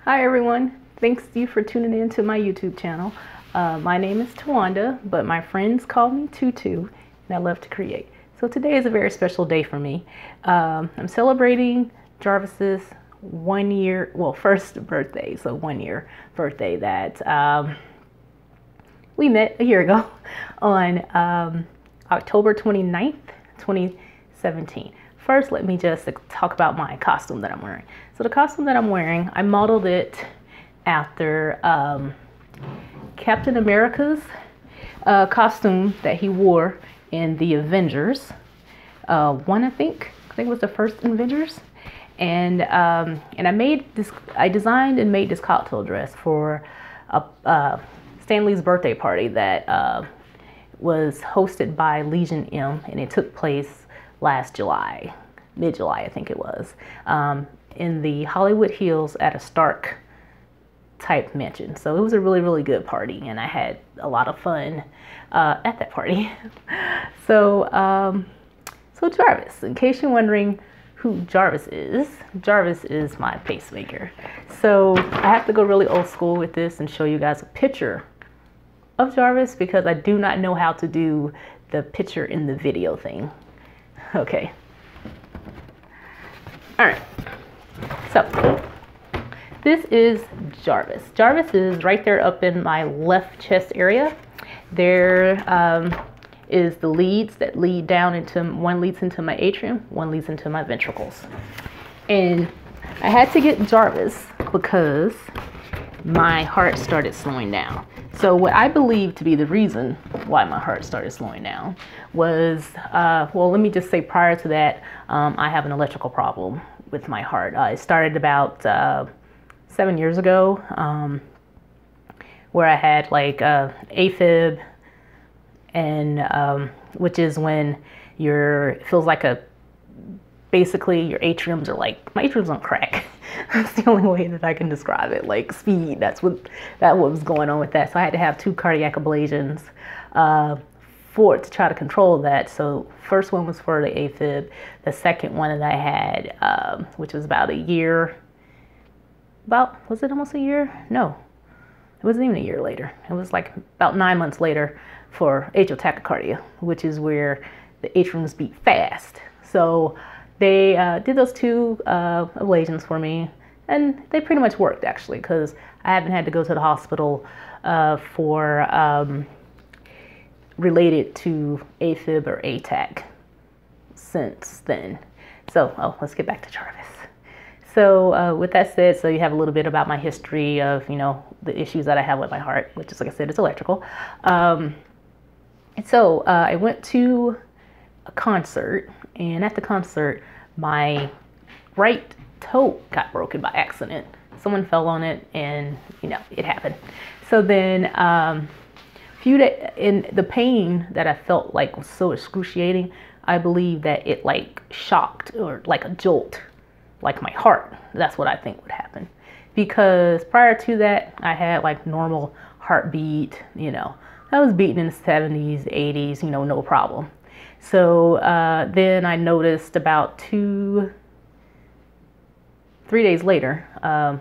Hi everyone, thanks you for tuning in to my YouTube channel. My name is Tawanda, but my friends call me Tutu, and I love to create. So today is a very special day for me. I'm celebrating Jarvis's 1 year, well, first birthday, so 1 year birthday that we met a year ago on October 29th, 2017. First, let me just talk about my costume that I'm wearing. So the costume that I'm wearing, I modeled it after Captain America's costume that he wore in the Avengers. I think it was the first Avengers. And I designed and made this cocktail dress for Stan Lee's birthday party that was hosted by Legion M, and it took place last July, mid-July I think it was, in the Hollywood Hills at a Stark type mansion. So it was a really, really good party, and I had a lot of fun at that party. So Jarvis, in case you're wondering who Jarvis is my pacemaker. So I have to go really old school with this and show you guys a picture of Jarvis because I do not know how to do the picture in the video thing. Okay. All right. So this is Jarvis. Jarvis is right there up in my left chest area. There is the leads that lead down into, one leads into my atrium, one leads into my ventricles. And I had to get Jarvis because my heart started slowing down. So what I believe to be the reason why my heart started slowing down was, well, let me just say prior to that, I have an electrical problem with my heart. It started about 7 years ago, where I had like AFib, and which is when it feels like basically your atriums are like, my atriums on crack. That's the only way that I can describe it, like speed. That was going on with that. So I had to have 2 cardiac ablations to try to control that. So first one was for the AFib. The second one that I had, which was about a year, was it almost a year? No, it wasn't even a year later. It was like about 9 months later for atrial tachycardia, which is where the atriums beat fast. So they did those 2 ablations for me, and they pretty much worked actually, because I haven't had to go to the hospital for related to AFib or ATAC since then. So let's get back to Jarvis. So with that said, so you have a little bit about my history of, the issues that I have with my heart, which is, like I said, it's electrical. And so I went to a concert, and at the concert, my right toe got broken by accident. Someone fell on it, and it happened. So then in the pain that I felt like was so excruciating, I believe that it like shocked, or like a jolt, like my heart. That's what I think would happen, because prior to that I had like normal heartbeat. I was beating in the 70s, 80s, no problem. So then I noticed about 3 days later,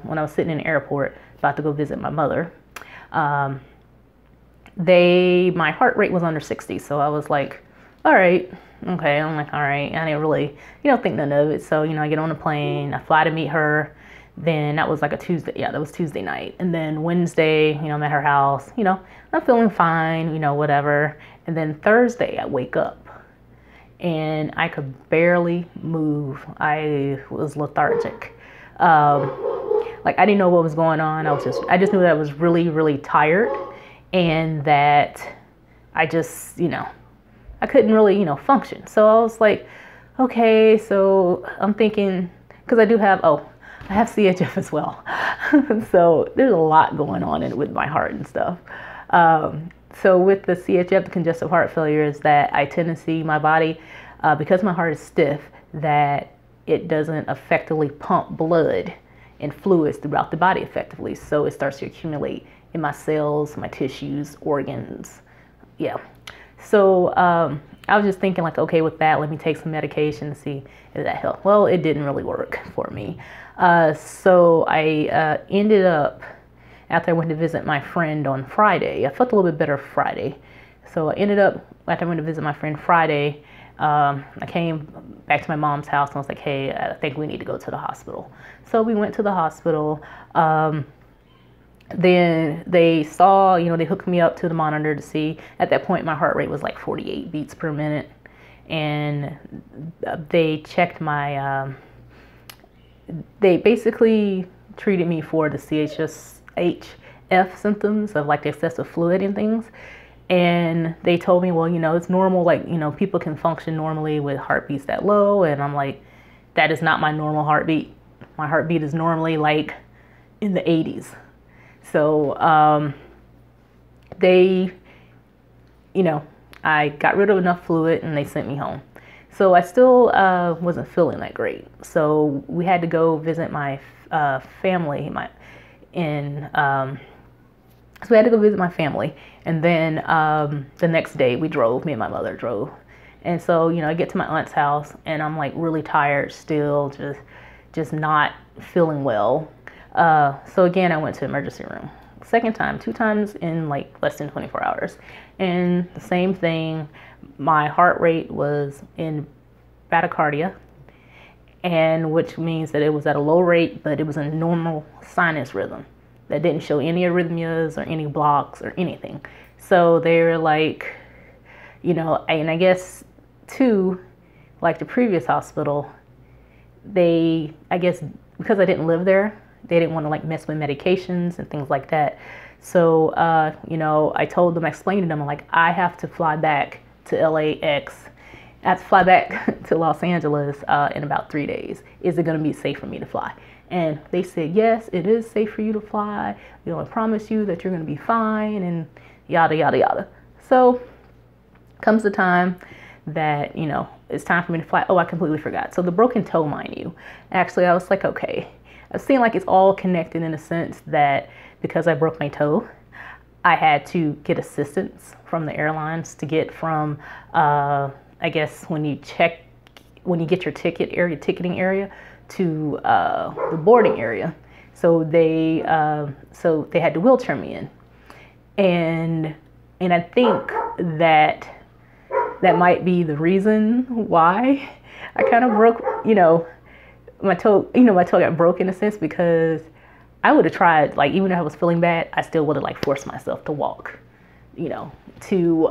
when I was sitting in the airport about to go visit my mother, my heart rate was under 60. So I was like, all right, okay. I'm like, all right. I didn't really, think none of it. So, I get on a plane, I fly to meet her. Then that was like a Tuesday. Yeah, that was Tuesday night. And then Wednesday, I'm at her house, I'm feeling fine, whatever. And then Thursday I wake up and I could barely move. I was lethargic. Like I didn't know what was going on. I just knew that I was really, really tired, and that I just, I couldn't really, function. So I was like, okay, so I'm thinking, because I have CHF as well. So there's a lot going on with my heart and stuff. So with the CHF, the congestive heart failure, is that I tend to see my body, because my heart is stiff, that it doesn't effectively pump blood and fluids throughout the body effectively. So it starts to accumulate in my cells, my tissues, organs. Yeah. So I was just thinking like, okay, with that, let me take some medication to see if that helped. Well, it didn't really work for me. So I ended up, after I went to visit my friend on Friday, I felt a little bit better Friday. So I ended up, after I went to visit my friend Friday, I came back to my mom's house and was like, hey, I think we need to go to the hospital. So we went to the hospital. Then they saw, they hooked me up to the monitor to see. At that point, my heart rate was like 48 beats per minute. And they checked my, they basically treated me for the CHF symptoms of like excessive fluid and things. And they told me, well, it's normal. Like, people can function normally with heartbeats that low. And I'm like, that is not my normal heartbeat. My heartbeat is normally like in the 80s. So they, I got rid of enough fluid and they sent me home. So I still wasn't feeling that great. So we had to go visit my family. So we had to go visit my family. And then the next day me and my mother drove. And so, I get to my aunt's house and I'm like really tired still, just not feeling well. So again, I went to the emergency room. Second time, 2 times in like less than 24 hours. And the same thing, my heart rate was in bradycardia, and which means that it was at a low rate, but it was a normal sinus rhythm that didn't show any arrhythmias or any blocks or anything. So they're like, and I guess too, like the previous hospital, I guess because I didn't live there, they didn't want to like mess with medications and things like that. So, I told them, I explained to them, I'm like, I have to fly back to LAX. I have to fly back to Los Angeles in about 3 days. Is it going to be safe for me to fly? And they said, yes, it is safe for you to fly. We want to promise you that you're going to be fine and yada, yada, yada. So comes the time that, it's time for me to fly. Oh, I completely forgot. So the broken toe, mind you, actually, I was like, okay. I've seen like it's all connected in a sense that because I broke my toe, I had to get assistance from the airlines to get from, I guess when you get your ticketing area to the boarding area. So they had to wheelchair me in. And I think that might be the reason why I kind of broke, my toe got broken in a sense, because I would have tried, like, even if I was feeling bad, I still would have like forced myself to walk, to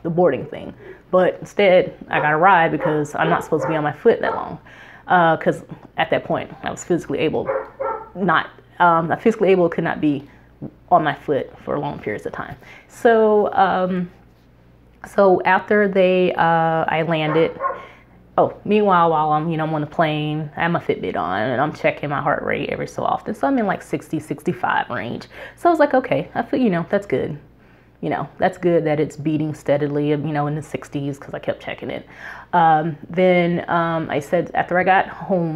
the boarding thing. But instead, I got a ride because I'm not supposed to be on my foot that long. Because at that point, I was physically able, could not be on my foot for long periods of time. So, after I landed. Oh, meanwhile, while I'm on the plane, I have my Fitbit on and I'm checking my heart rate every so often. So I'm in like 60, 65 range. So I was like, okay, I feel, that's good. That's good that it's beating steadily, in the 60s, because I kept checking it. Then I said, after I got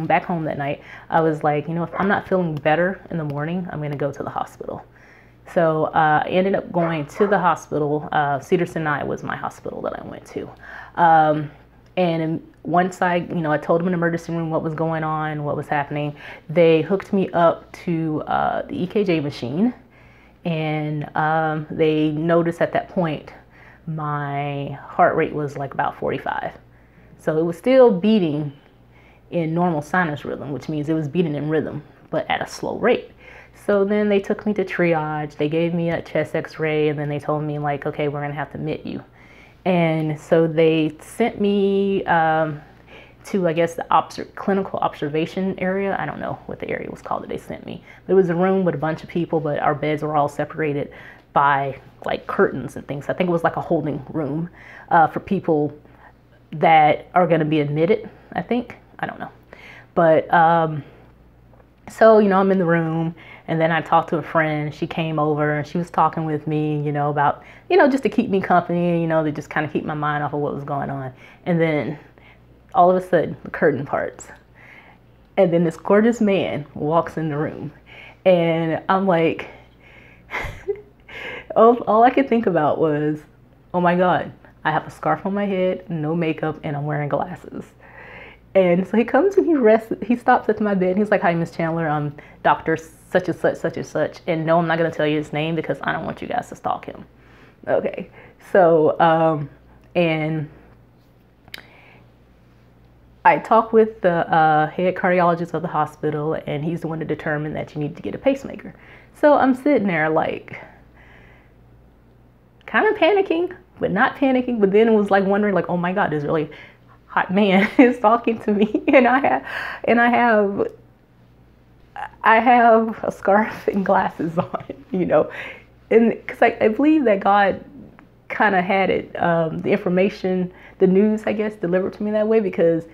back home that night, I was like, if I'm not feeling better in the morning, I'm going to go to the hospital. So I ended up going to the hospital. Cedars-Sinai was my hospital that I went to. And once I told them in the emergency room what was going on, what was happening, they hooked me up to the EKG machine. And they noticed at that point my heart rate was like about 45. So it was still beating in normal sinus rhythm, which means it was beating in rhythm, but at a slow rate. So then they took me to triage. They gave me a chest x-ray, and then they told me like, okay, we're going to have to admit you. And so they sent me to, I guess, the clinical observation area. I don't know what the area was called that they sent me. It was a room with a bunch of people, but our beds were all separated by like curtains and things. I think it was like a holding room for people that are going to be admitted, I think. I don't know. But so, I'm in the room, and then I talked to a friend. She came over and she was talking with me, about, just to keep me company, to just kind of keep my mind off of what was going on. And then all of a sudden, the curtain parts. And then this gorgeous man walks in the room. And I'm like, all I could think about was, oh my God, I have a scarf on my head, no makeup, and I'm wearing glasses. And so he comes and he stops at my bed and he's like, "Hi, Miss Chandler, I'm Dr. such and such, such and such." And no, I'm not going to tell you his name because I don't want you guys to stalk him. Okay. So, and I talked with the head cardiologist of the hospital, and he's the one to determine that you need to get a pacemaker. So I'm sitting there like kind of panicking, but not panicking. But then it was like wondering like, oh my God, this really hot man is talking to me, and I have a scarf and glasses on, you know, and because I believe that God kind of had it, the information, the news, I guess, delivered to me that way because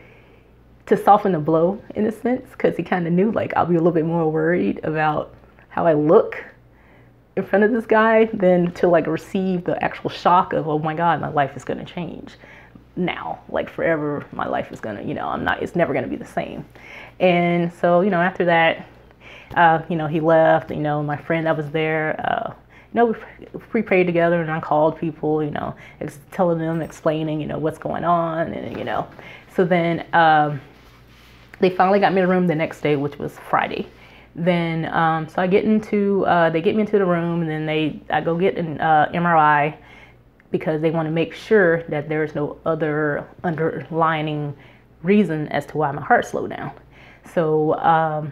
to soften the blow in a sense, because he kind of knew like I'll be a little bit more worried about how I look in front of this guy than to like receive the actual shock of, oh my God, my life is going to change now, like forever. My life is going to, you know, it's never going to be the same. And so, you know, after that, you know, he left, you know, my friend that was there, you know, we prayed together, and I called people, you know, telling them, explaining, you know, what's going on. And, you know, so then they finally got me in the room the next day, which was Friday. Then, so I get into, they get me into the room, and then I go get an MRI because they want to make sure that there's no other underlying reason as to why my heart slowed down. So,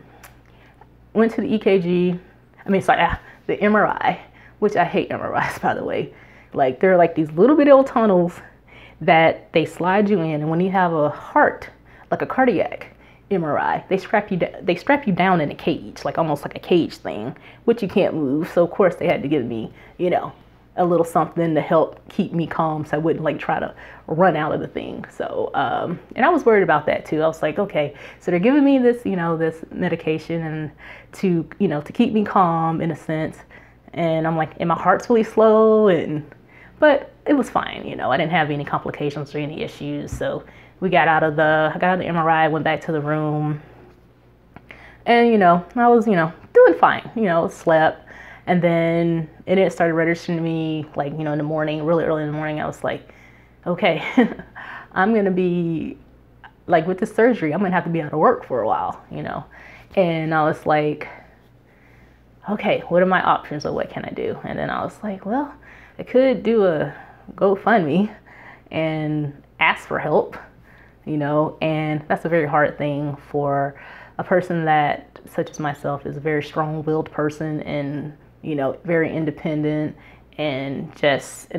went to the EKG, the MRI, which I hate MRIs, by the way. Like, they're like these little bitty old tunnels that they slide you in, and when you have a heart, like a cardiac MRI, they strap you down in a cage, like almost like a cage thing, which you can't move. So of course they had to give me, you know, a little something to help keep me calm so I wouldn't like try to run out of the thing. So and I was worried about that too. I was like, okay, so they're giving me this, you know, this medication and to, you know, to keep me calm in a sense. And I'm like, and my heart's really slow, but it was fine, you know, I didn't have any complications or any issues. So I got out of the MRI, went back to the room, and, you know, I was, you know, doing fine, you know, slept. And then it started registering to me, like, you know, in the morning, really early in the morning, I was like, okay, I'm going to be, like, with the surgery, I'm going to have to be out of work for a while, you know. And I was like, okay, what are my options, or what can I do? And then I was like, well, I could do a GoFundMe and ask for help, you know, and that's a very hard thing for a person that, such as myself, is a very strong-willed person and, you know, very independent and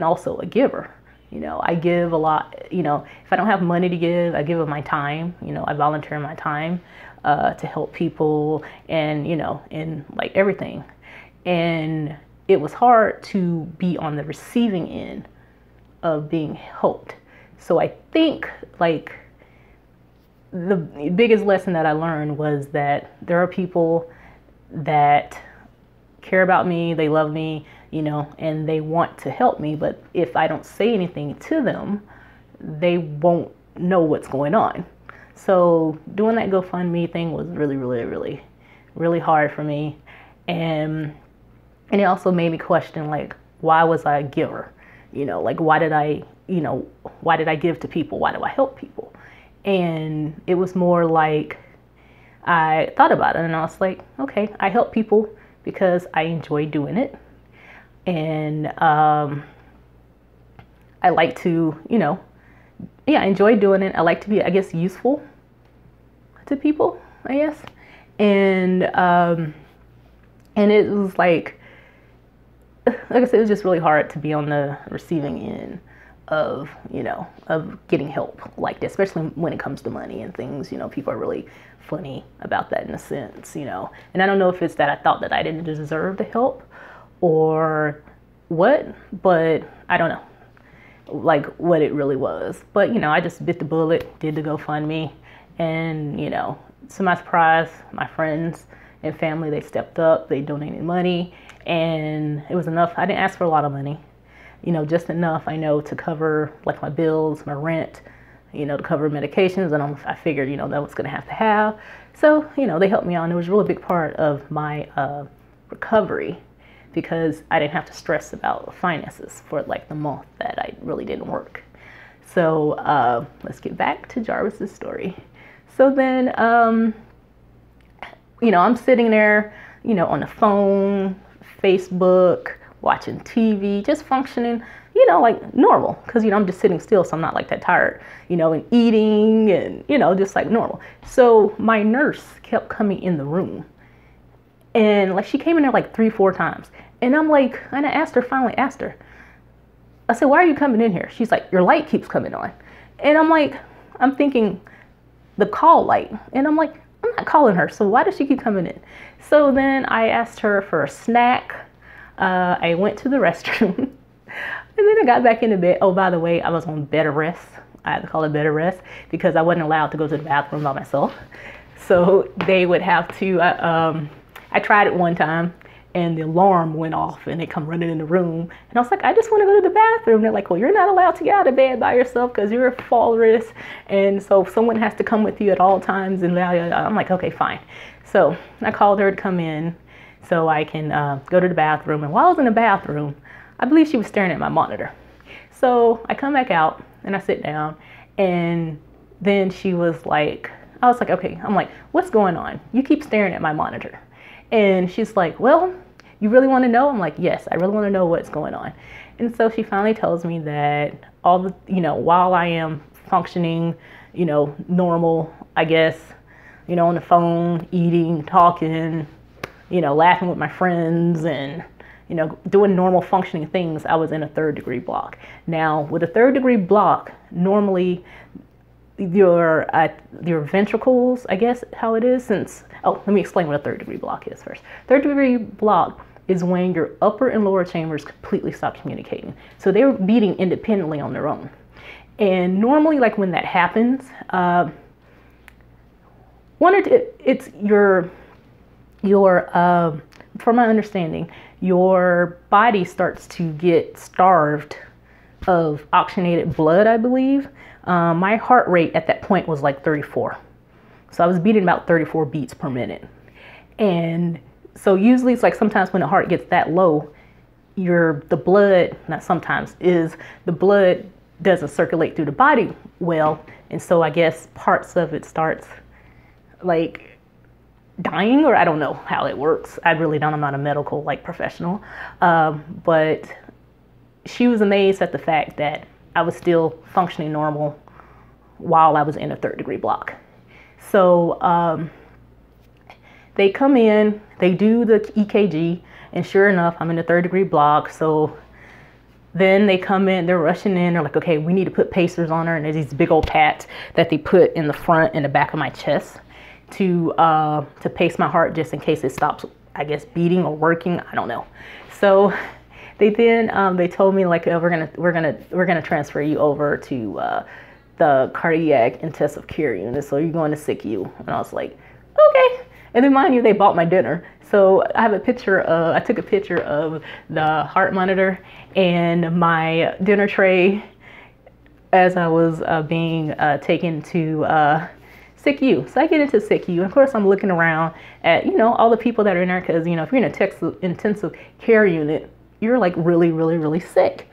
also a giver. You know, I give a lot, you know, if I don't have money to give, I give of my time, you know, I volunteer my time to help people and, you know, in like everything. And it was hard to be on the receiving end of being helped. So I think like the biggest lesson that I learned was that there are people that care about me, they love me, you know, and they want to help me. But if I don't say anything to them, they won't know what's going on. So doing that GoFundMe thing was really, really, really, really hard for me. And it also made me question, like, why was I a giver? You know, like, why did I give to people? Why do I help people? And it was more like, I thought about it and I was like, okay, I help people because I enjoy doing it. And I like to, you know, I enjoy doing it. I like to be, I guess, useful to people, I guess. And it was like I said, it was just really hard to be on the receiving end of, you know, of getting help like that, especially when it comes to money and things. You know, people are really funny about that in a sense, you know. And I don't know if it's that I thought that I didn't deserve the help or what, but I don't know, like, what it really was. But, you know, I just bit the bullet, did the GoFundMe, and, you know, to my surprise, my friends and family, they stepped up, they donated money, and it was enough. I didn't ask for a lot of money, you know, just enough, I know, to cover like my bills, my rent, you know, to cover medications, and I figured, you know, that was going to have. So, you know, they helped me out, and it was a really big part of my recovery because I didn't have to stress about finances for like the month that I really didn't work. So let's get back to Jarvis's story. So then, I'm sitting there, on the phone, Facebook, watching TV, just functioning, like normal. Because, I'm just sitting still, so I'm not like that tired, and eating and, just like normal. So my nurse kept coming in the room. And like she came in there like 3-4 times. And I'm like, and I finally asked her, I said, why are you coming in here? She's like, your light keeps coming on. And I'm thinking the call light. And I'm like, I'm not calling her. So why does she keep coming in? So then I asked her for a snack. I went to the restroom and then I got back into bed. Oh, by the way, I was on bed arrest. I had to call it bed arrest because I wasn't allowed to go to the bathroom by myself. So they would have to, I tried it one time and the alarm went off and they come running in the room. And I was like, I just want to go to the bathroom. They're like, well, you're not allowed to get out of bed by yourself because you're a fall risk. And so someone has to come with you at all times. And I'm like, okay, fine. So I called her to come in so I can go to the bathroom. And while I was in the bathroom, I believe she was staring at my monitor. So I come back out and I sit down and then she was like, I was like, okay, I'm like, what's going on? You keep staring at my monitor. And she's like, well, you really want to know? I'm like, yes, I really want to know what's going on. And so she finally tells me that all the, while I am functioning, normal, I guess, on the phone, eating, talking, laughing with my friends and, doing normal functioning things, I was in a 3rd degree block. Now, with a 3rd degree block, normally your ventricles, I guess how it is, let me explain what a 3rd degree block is first. 3rd degree block is when your upper and lower chambers completely stop communicating. So they're beating independently on their own. And normally, like when that happens, it's from my understanding, your body starts to get starved of oxygenated blood, I believe. My heart rate at that point was like 34. So I was beating about 34 beats per minute. And so usually it's like sometimes when the heart gets that low, the blood doesn't circulate through the body well. And so I guess parts of it starts like dying, or I don't know how it works. I really don't, I'm not a medical professional. But she was amazed at the fact that I was still functioning normal while I was in a 3rd degree block. So they come in, they do the EKG, and sure enough, I'm in a 3rd degree block. So then they come in, they're rushing in, they're like, okay, we need to put pacers on her. And there's these big old pads that they put in the front and the back of my chest to pace my heart just in case it stops, I guess, beating or working. I don't know. So they then they told me like, we're gonna transfer you over to the cardiac intensive care unit. So you're going to SICU. And I was like, okay. And then mind you, they bought my dinner. So I have a picture I took a picture of the heart monitor and my dinner tray as I was being taken to SICU. So I get into SICU, and of course I'm looking around at, all the people that are in there, because, if you're in a intensive care unit, you're like really, really, really sick.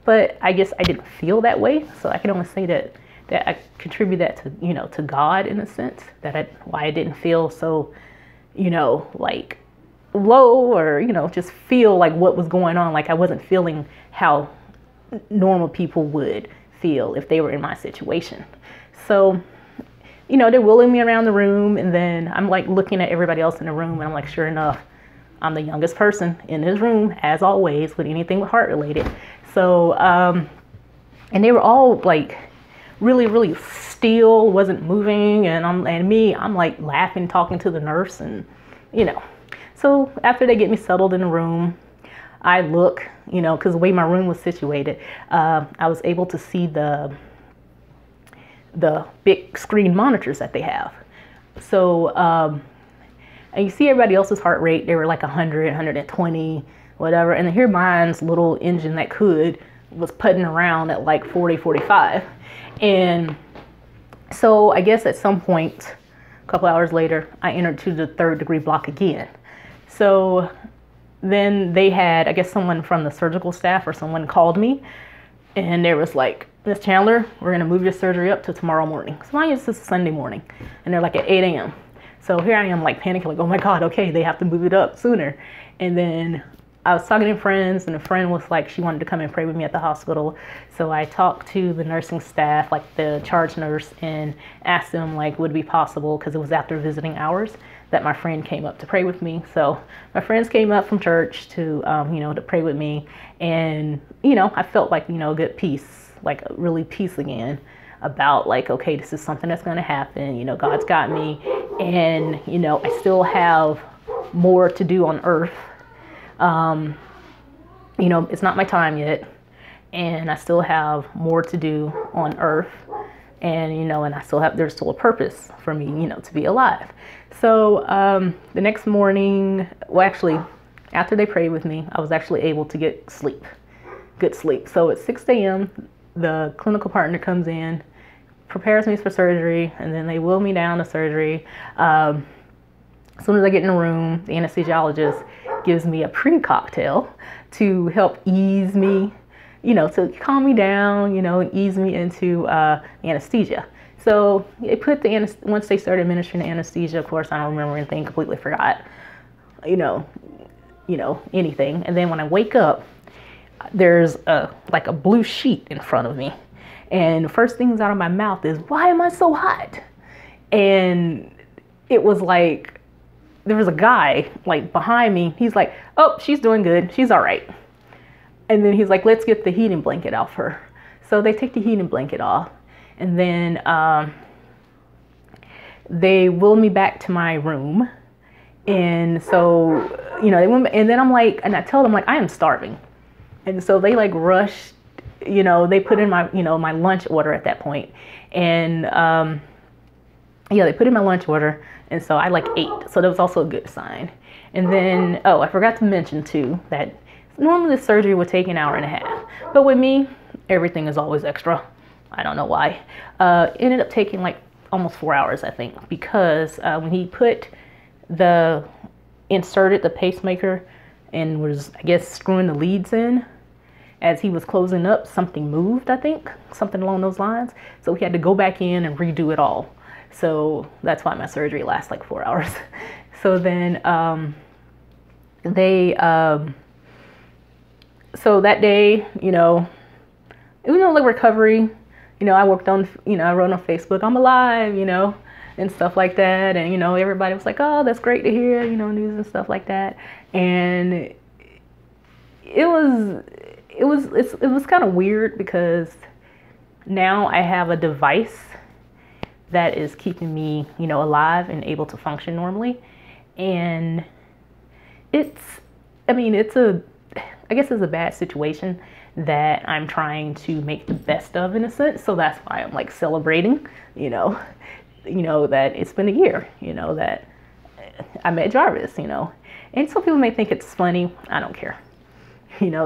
But I guess I didn't feel that way. So I can only say that I contribute that to, to God in a sense, why I didn't feel so, like low, or, just feel like what was going on. Like I wasn't feeling how normal people would feel if they were in my situation. So, they're wheeling me around the room, and then I'm like looking at everybody else in the room, and I'm like, sure enough, I'm the youngest person in this room, as always, with anything with heart related. So, and they were all like really, really still, wasn't moving. And I'm like laughing, talking to the nurse, and, so after they get me settled in the room, I look, because the way my room was situated, I was able to see the big screen monitors that they have. So, and you see everybody else's heart rate. They were like 100, 120, whatever. And here mine's little engine that was putting around at like 40, 45. And so I guess at some point, a couple hours later, I entered to the 3rd degree block again. So then they had, I guess someone from the surgical staff or someone called me, and there was like, Miss Chandler, we're gonna move your surgery up to tomorrow morning. So mine is just Sunday morning, and they're like at 8 a.m. So here I am like panicking, like, oh my God, okay, they have to move it up sooner. And then I was talking to friends, and a friend was like, she wanted to come and pray with me at the hospital. So I talked to the nursing staff, like the charge nurse, and asked them like, would it be possible, because it was after visiting hours, that my friend came up to pray with me. So my friends came up from church to, to pray with me. And, I felt like, a good peace, like really peace again about like, okay, this is something that's going to happen. God's got me, and, I still have more to do on earth. It's not my time yet, and I still have more to do on earth, and, and there's still a purpose for me, to be alive. So, the next morning, well, actually, after they prayed with me, I was actually able to get good sleep. So at 6 a.m., the clinical partner comes in, prepares me for surgery, and then they wheel me down to surgery. As soon as I get in the room, the anesthesiologist gives me a pre-cocktail to help ease me, to calm me down, and ease me into anesthesia. So they put once they started administering the anesthesia, of course, I don't remember anything, completely forgot, anything. And then when I wake up, there's like a blue sheet in front of me. And the first things out of my mouth is, why am I so hot? And it was like, there was a guy like behind me. He's like, oh, she's doing good. She's all right. And then he's like, let's get the heating blanket off her. So they take the heating blanket off. And then they wheel me back to my room. And so, they went, and then I'm like, and I tell them like, I am starving. And so they like rushed, they put in my, my lunch order at that point. And they put in my lunch order. And so I like ate. So that was also a good sign. And then, I forgot to mention too, that normally the surgery would take an hour and a half. But with me, everything is always extra. I don't know why. It ended up taking like almost 4 hours, I think, because when he inserted the pacemaker and was, I guess, screwing the leads in, as he was closing up, something moved, I think, something along those lines. So we had to go back in and redo it all. So that's why my surgery lasts like 4 hours. So then so that day, even though like recovery, I worked on, I wrote on Facebook, I'm alive, and stuff like that. And, everybody was like, oh, that's great to hear, news and stuff like that. And it was kind of weird, because now I have a device that is keeping me, alive and able to function normally. And I guess it's a bad situation that I'm trying to make the best of, in a sense. So that's why I'm like celebrating, that it's been a year, that I met Jarvis, and some people may think it's funny. I don't care,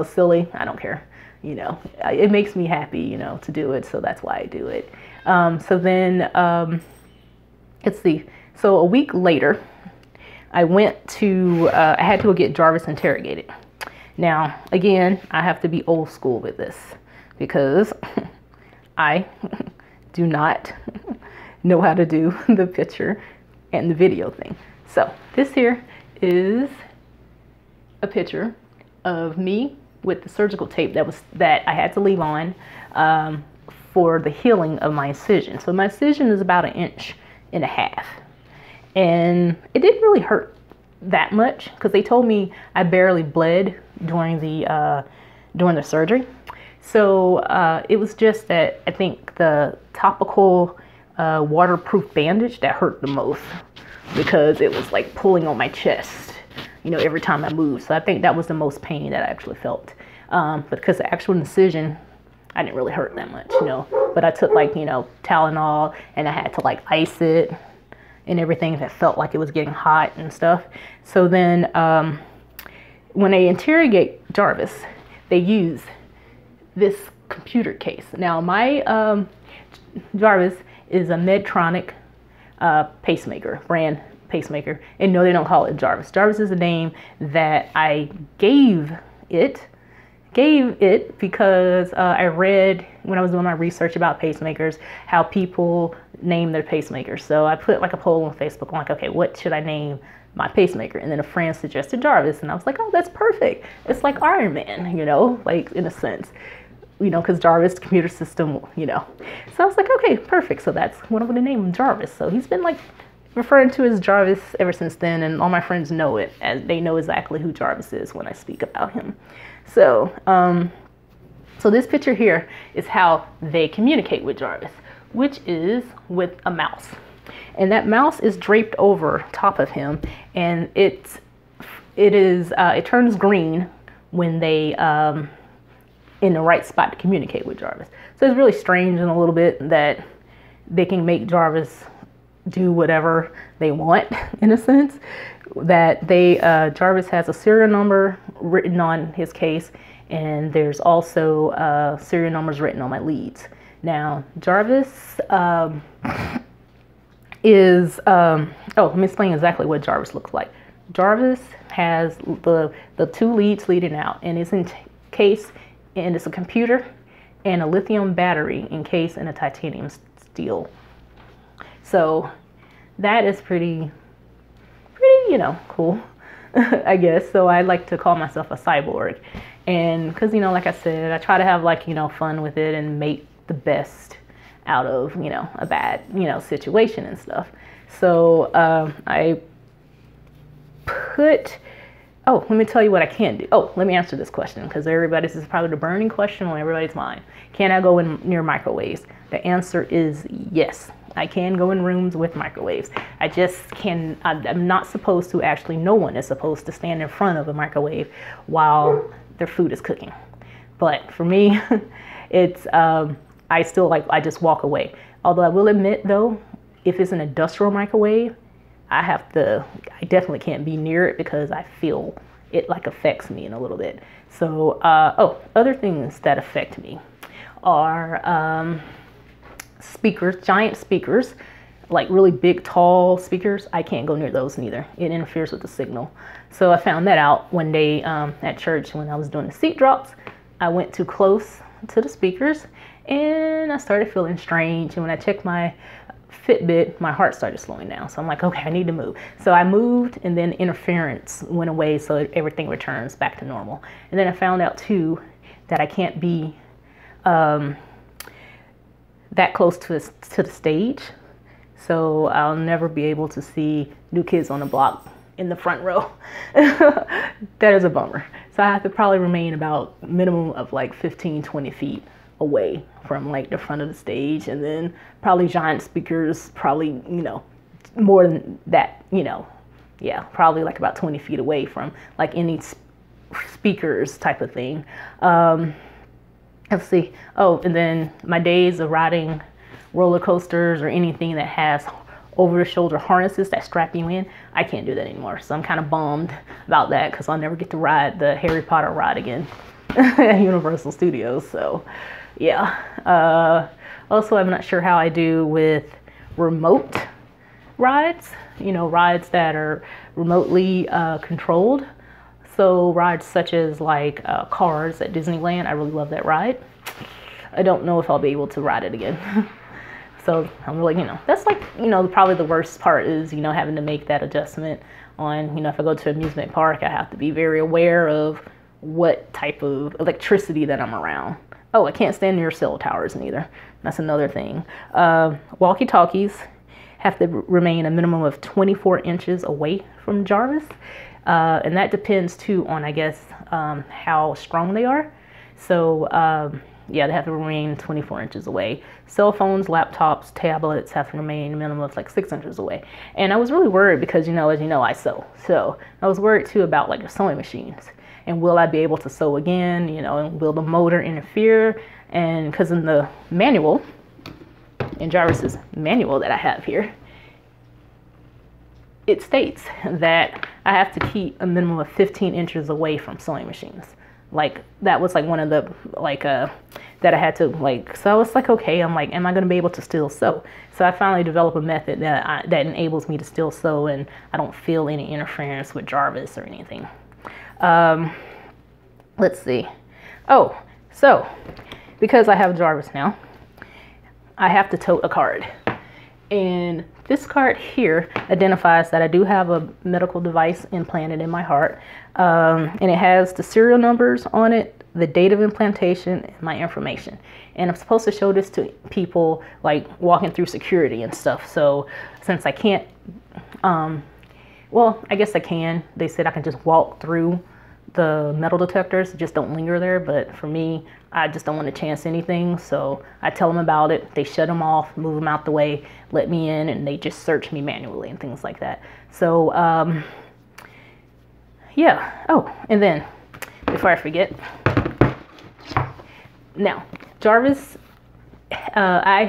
silly. I don't care, it makes me happy, to do it. So that's why I do it. So then, let's see. So a week later, I went to, I had to go get Jarvis interrogated. Now, again, I have to be old school with this, because I do not know how to do the picture and the video thing. So this here is a picture of me with the surgical tape that I had to leave on for the healing of my incision. So my incision is about 1.5 inches, and it didn't really hurt that much, because they told me I barely bled during the surgery. So it was just that I think the topical waterproof bandage that hurt the most, because it was like pulling on my chest, every time I moved. So I think that was the most pain that I actually felt. But because the actual incision, I didn't really hurt that much, but I took like, Tylenol, and I had to like ice it and everything, that felt like it was getting hot and stuff. So then when they interrogate Jarvis, they use this computer case. Now my Jarvis is a Medtronic pacemaker, brand pacemaker. And no, they don't call it Jarvis. Jarvis is a name that I gave it because I read when I was doing my research about pacemakers how people name their pacemakers. So I put like a poll on Facebook. I'm like, okay, what should I name my pacemaker? And then a friend suggested Jarvis, and I was like, oh, that's perfect. It's like Iron Man, you know, like in a sense, you know, because Jarvis computer system, you know. So I was like, okay, perfect. So that's what I'm going to name him, Jarvis. So he's been like referring to as Jarvis ever since then, and all my friends know it, as they know exactly who Jarvis is when I speak about him. So, so this picture here is how they communicate with Jarvis, which is with a mouse. And that mouse is draped over top of him, and it turns green when they in the right spot to communicate with Jarvis. So it's really strange in a little bit that they can make Jarvis do whatever they want, in a sense. That Jarvis has a serial number written on his case, and there's also serial numbers written on my leads. Now, Jarvis is, let me explain exactly what Jarvis looks like. Jarvis has the two leads leading out, and it's encased, and it's a computer and a lithium battery encased in a titanium steel. So that is pretty, you know, cool, I guess. So I like to call myself a cyborg. And because, you know, like I said, I try to have like, you know, fun with it and make the best out of, you know, a bad, you know, situation and stuff. So I put, oh, let me tell you what I can do. Oh, let me answer this question, because this is probably the burning question on everybody's mind. Can I go in near microwaves? The answer is yes. I can go in rooms with microwaves. I just can, I'm not supposed to, actually no one is supposed to stand in front of a microwave while their food is cooking. But for me, it's, I just walk away. Although I will admit though, if it's an industrial microwave, I definitely can't be near it because I feel it like affects me in a little bit. So, other things that affect me are, speakers, giant speakers, like really big, tall speakers. I can't go near those neither. It interferes with the signal. So I found that out one day at church when I was doing the seat drops. I went too close to the speakers and I started feeling strange. And when I checked my Fitbit, my heart started slowing down. So I'm like, okay, I need to move. So I moved, and then interference went away, so everything returns back to normal. And then I found out too that I can't be that close to the stage, so I'll never be able to see New Kids on the Block in the front row. That is a bummer. So I have to probably remain about minimum of like 15-20 feet away from like the front of the stage, and then probably giant speakers, probably, you know, more than that, you know, yeah, probably like about 20 feet away from like any speakers type of thing. Let's see. Oh, and then my days of riding roller coasters or anything that has over-the-shoulder harnesses that strap you in, I can't do that anymore. So I'm kind of bummed about that, because I'll never get to ride the Harry Potter ride again at Universal Studios. So yeah. Also, I'm not sure how I do with remote rides, you know, rides that are remotely controlled. So rides such as like Cars at Disneyland, I really love that ride. I don't know if I'll be able to ride it again. So I'm really, you know, that's like, you know, probably the worst part is, you know, having to make that adjustment on, you know, if I go to an amusement park, I have to be very aware of what type of electricity that I'm around. Oh, I can't stand near cell towers neither. That's another thing. Walkie-talkies have to remain a minimum of 24 inches away from Jarvis. And that depends too on, I guess, how strong they are. So yeah, they have to remain 24 inches away. Cell phones, laptops, tablets have to remain a minimum of like 6 inches away. And I was really worried because, you know, as you know, I sew. So I was worried too about like the sewing machines. And will I be able to sew again? You know, and will the motor interfere? And because in the manual, in Jarvis's manual that I have here, it states that I have to keep a minimum of 15 inches away from sewing machines. like that was like one of the like that I had to like, so I was like, okay, I'm like, am I going to be able to still sew? So I finally developed a method that enables me to still sew, and I don't feel any interference with Jarvis or anything. Let's see. Oh, so because I have Jarvis now, I have to tote a card. And this card here identifies that I do have a medical device implanted in my heart. And it has the serial numbers on it, the date of implantation, and my information. And I'm supposed to show this to people like walking through security and stuff. So since I can't, well, I guess I can. They said I can just walk through the metal detectors, just don't linger there. But for me, I just don't want to chance anything. So I tell them about it. They shut them off, move them out the way, let me in, and they just search me manually and things like that. So yeah. Oh, and then before I forget, now Jarvis, I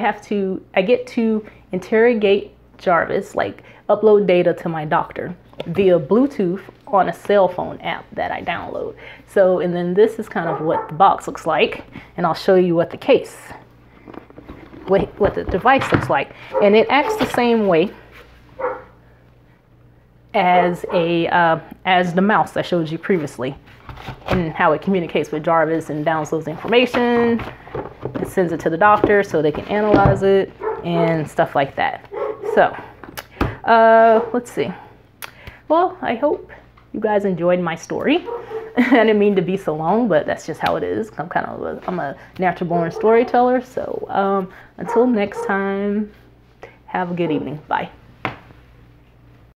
get to interrogate Jarvis, like upload data to my doctor via Bluetooth on a cell phone app that I download. So, and then this is kind of what the box looks like, and I'll show you what the case, what the device looks like. And it acts the same way as the mouse I showed you previously, and how it communicates with Jarvis and downloads information and sends it to the doctor so they can analyze it and stuff like that. So let's see. Well, I hope you guys enjoyed my story. I didn't mean to be so long, but that's just how it is. I'm a natural born storyteller. So until next time, have a good evening. Bye.